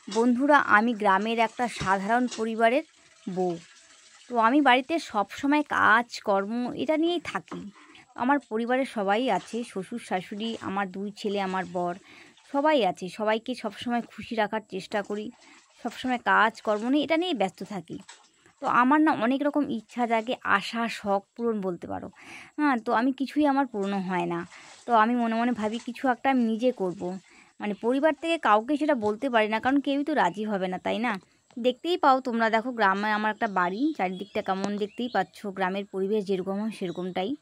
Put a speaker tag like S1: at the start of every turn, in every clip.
S1: বন্ধুরা, আমি গ্রামের একটা সাধারণ পরিবারের বউ। তো আমি বাড়িতে সবসময় কাজকর্ম এটা নিয়েই থাকি। আমার পরিবারের সবাই আছে, শ্বশুর শাশুড়ি, আমার 2 ছেলে, আমার বর, সবাই আছে। সবাইকে সবসময় খুশি রাখার চেষ্টা করি। সবসময় কাজকর্ম নিয়ে এটা নিয়েই ব্যস্ত থাকি। তো আমার না অনেক রকম ইচ্ছা জাগে, আশা, শখ পূরণ বলতে পারো। হ্যাঁ, তো আমি কিছুই আমার পূরণও হয় না। তো আমি মনে মনে ভাবি কিছু একটা আমি নিজে করব। মানে পরিবার থেকে কাউকে সেটা বলতে পারি না, কারণ কেউই তো রাজি হবে না, তাই না? দেখতেই পাও তোমরা, দেখো গ্রামে আমার একটা বাড়ি, চারিদিকটা কেমন দেখতেই পাচ্ছ। গ্রামের পরিবেশ যেরকম হয় সেরকমটাই।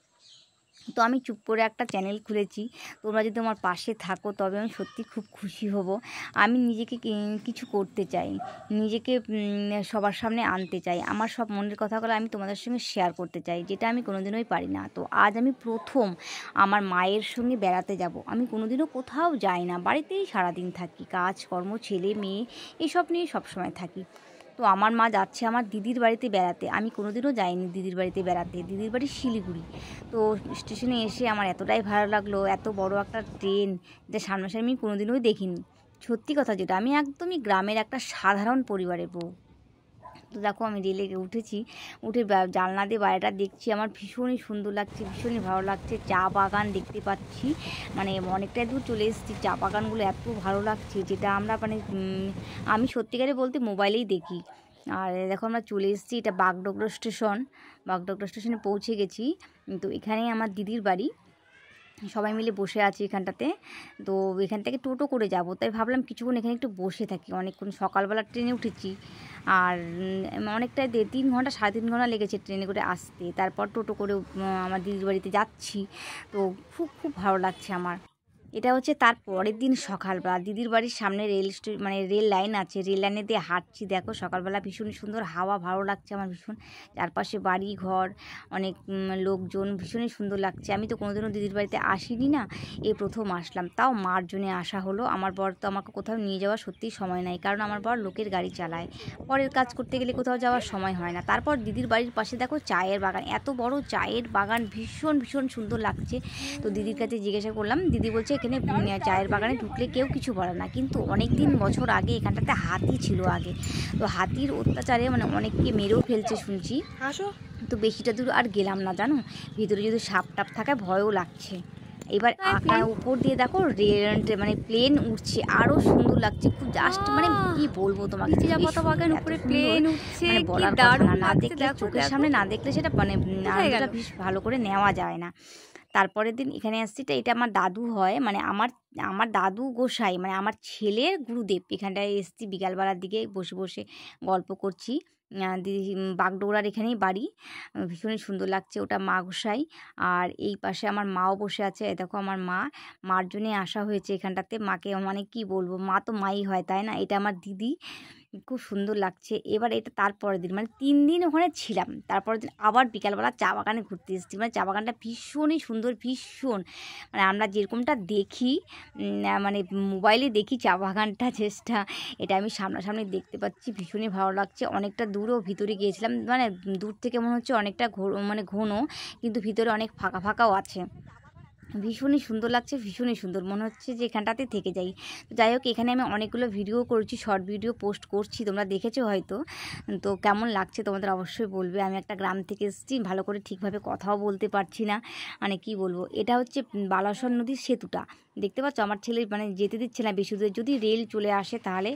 S1: তো আমি চুপ করে একটা চ্যানেল খুলেছি। তোমরা যদি আমার পাশে থাকো তবে আমি সত্যি খুব খুশি হব। আমি নিজেকে কিছু করতে চাই, নিজেকে সবার সামনে আনতে চাই। আমার সব মনের কথাগুলো আমি তোমাদের সঙ্গে শেয়ার করতে চাই, যেটা আমি কোনোদিনই পারি না। তো আজ আমি প্রথম আমার মায়ের সঙ্গে বেড়াতে যাব। আমি কোনোদিনও কোথাও যাই না, বাড়িতেই সারাদিন থাকি, কাজকর্ম, ছেলে মেয়ে এসব নিয়ে সবসময় থাকি। তো আমার মা যাচ্ছে আমার দিদির বাড়িতে বেড়াতে। আমি কোনোদিনও যাইনি দিদির বাড়িতে বেড়াতে। দিদির বাড়ি শিলিগুড়ি। তো স্টেশনে এসে আমার এতটাই ভালো লাগলো, এত বড় একটা ট্রেন যা সামনাসামনি আমি কোনোদিনই দেখিনি। সত্যি কথা যেটা, আমি একদমই গ্রামের একটা সাধারণ পরিবারের বউ। তো দেখো আমি রেলে উঠেছি, উঠে জানলা দিয়ে বাইরেটা দেখছি, আমার ভীষণই সুন্দর লাগছে, ভীষণই ভালো লাগছে। চা বাগান দেখতে পাচ্ছি, মানে অনেকটাই দূর চলে এসেছি। চা বাগানগুলো এত ভালো লাগছে, যেটা আমরা মানে আমি সত্যিকারে বলতে মোবাইলেই দেখি। আর দেখো আমরা চলে এসেছি, এটা বাগডোগরা স্টেশন। বাগডোগরা স্টেশনে পৌঁছে গেছি। তো এখানেই আমার দিদির বাড়ি। সবাই মিলে বসে আছি এখানটাতে। তো এখান থেকে টোটো করে যাব, তাই ভাবলাম কিছুক্ষণ এখানে একটু বসে থাকি। অনেকক্ষণ সকালবেলা ট্রেনে উঠেছি, আর অনেকটা 3 ঘন্টা 3.5 ঘন্টা লেগেছে ট্রেনে করে আসতে। তারপর টোটো করে আমার দিদির বাড়িতে যাচ্ছি। তো খুব খুব ভালো লাগছে আমার। এটা হচ্ছে তার পরের দিন সকালবেলা। দিদির বাড়ির সামনে মানে রেল লাইন আছে, রেল লাইনে দিয়ে হাঁটছি। দেখো সকালবেলা ভীষণ সুন্দর হাওয়া, ভালো লাগছে আমার ভীষণ। চারপাশে বাড়ি ঘর, অনেক লোকজন, ভীষণই সুন্দর লাগছে। আমি তো কোনোদিনও দিদির বাড়িতে আসিনি না, এই প্রথম আসলাম, তাও মার জন্যে আসা হলো। আমার বর তো আমাকে কোথাও নিয়ে যাওয়ার সত্যিই সময় নাই, কারণ আমার বর লোকের গাড়ি চালায়। পরের কাজ করতে গেলে কোথাও যাওয়ার সময় হয় না। তারপর দিদির বাড়ির পাশে দেখো চায়ের বাগান, এত বড় চায়ের বাগান, ভীষণ ভীষণ সুন্দর লাগছে। তো দিদির কাছে জিজ্ঞাসা করলাম, দিদি বলছে এখানে চায়ের বাগানে ঢুকলে কেউ কিছু বলে না, কিন্তু অনেক দিন বছর আগে এখানটাতে হাতি ছিল আগে। তো হাতির অত্যাচারে মানে অনেককে মেরেও ফেলছে শুনছি। তো বেশিটা দূর আর গেলাম না, জানো, ভিতরে যদি সাপ টাপ থাকে ভয়ও লাগছে। এবার আকার উপর দিয়ে দেখো মানে প্লেন উঠছে, আরো সুন্দর লাগছে খুব। জাস্ট মানে কি বলবো তোমাকে, বাগান উপরে প্লেন উঠছে, মানে বলার কথা না। না দেখলে, চোখের সামনে না দেখলে সেটা মানে আনন্দটা বেশ ভালো করে নেওয়া যায় না। তারপরের দিন এখানে আসছি, এটা আমার দাদু হয়, মানে আমার আমার দাদু গোসাই, মানে আমার ছেলের গুরুদেব। এখানটায় এসছি, বিকালবেলার দিকে বসে বসে গল্প করছি। দিদি বাগডোগরার এখানেই বাড়ি। ভীষণই সুন্দর লাগছে, ওটা মা গোসাই। আর এই পাশে আমার মাও বসে আছে। দেখো আমার মার জন্যে আসা হয়েছে এখানটাতে। মাকে মানে কি বলবো, মা তো মাই হয়, তাই না? এটা আমার দিদি, খুব সুন্দর লাগছে। এবার এটা তারপরের দিন, মানে 3 দিন ওখানে ছিলাম। তারপরের দিন আবার বিকালবেলা চা বাগানে ঘুরতে এসেছি। মানে চা বাগানটা ভীষণই সুন্দর, ভীষণ, মানে আমরা যেরকমটা দেখি, মানে মোবাইলে দেখি চা বাগানটা, চেষ্টা এটা আমি সামনাসামনি দেখতে পাচ্ছি, ভীষণই ভালো লাগছে। অনেকটা দূরও ভিতরে গিয়েছিলাম, মানে দূর থেকে মনে হচ্ছে অনেকটা মানে ঘন, কিন্তু ভিতরে অনেক ফাঁকা ফাঁকাও আছে। ভীষণই সুন্দর লাগছে, ভীষণই সুন্দর, মনে হচ্ছে যে এখানটাতে থেকে যাই। যাই হোক, এখানে আমি অনেকগুলো ভিডিও করছি, শর্ট ভিডিও পোস্ট করছি, তোমরা দেখেছো হয়তো। তো কেমন লাগছে তোমাদের অবশ্যই বলবে। আমি একটা গ্রাম থেকে এসেছি, ভালো করে ঠিকভাবে কথাও বলতে পারছি না, মানে কি বলবো। এটা হচ্ছে বালাসর নদীর সেতুটা, দেখতে পাচ্ছ। আমার ছেলে মানে যেতে দিচ্ছে না বেশি দূরে, যদি রেল চলে আসে তাহলে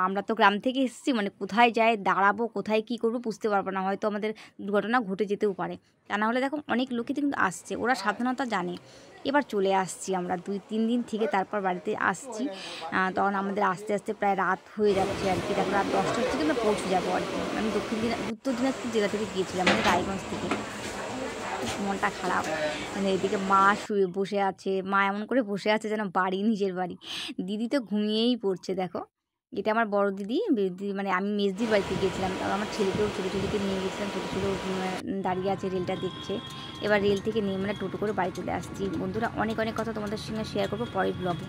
S1: আমরা তো গ্রাম থেকে এসেছি, মানে কোথায় যায় দাঁড়াবো, কোথায় কি করবো বুঝতে পারবো না, হয়তো আমাদের দুর্ঘটনা ঘটে যেতেও পারে। তা না হলে দেখো অনেক লোকই কিন্তু আসছে, ওরা সাবধানতা জানে। এবার চলে আসছি আমরা 2-3 দিন থেকে, তারপর বাড়িতে আসছি। তখন আমাদের আস্তে আস্তে প্রায় রাত হয়ে যাচ্ছে আর কি। তারপর রাত 10টার থেকে আমরা পৌঁছে যাবো আর কি। আমি উত্তর দিনাজপুর জেলা থেকে গিয়েছিলাম, মানে রায়গঞ্জ থেকে। মনটা খারাপ, মানে এদিকে মা শুয়ে বসে আছে, মা এমন করে বসে আছে যেন বাড়ি, নিজের বাড়ি। দিদি তো ঘুমিয়েই পড়ছে দেখো। এটা আমার বড় দিদি, মানে আমি মেজদির বাড়িতে গিয়েছিলাম। আমার ছেলেকেও, ছোটো ছেলেকে নিয়ে গেছিলাম, ছোটো ছোটো দাঁড়িয়ে আছে, রেলটা দেখছে। এবার রেল থেকে নিয়ে মানে টোটো করে বাড়ি চলে আসছি। বন্ধুরা, অনেক অনেক কথা তোমাদের সঙ্গে শেয়ার করবো পরের ব্লগে।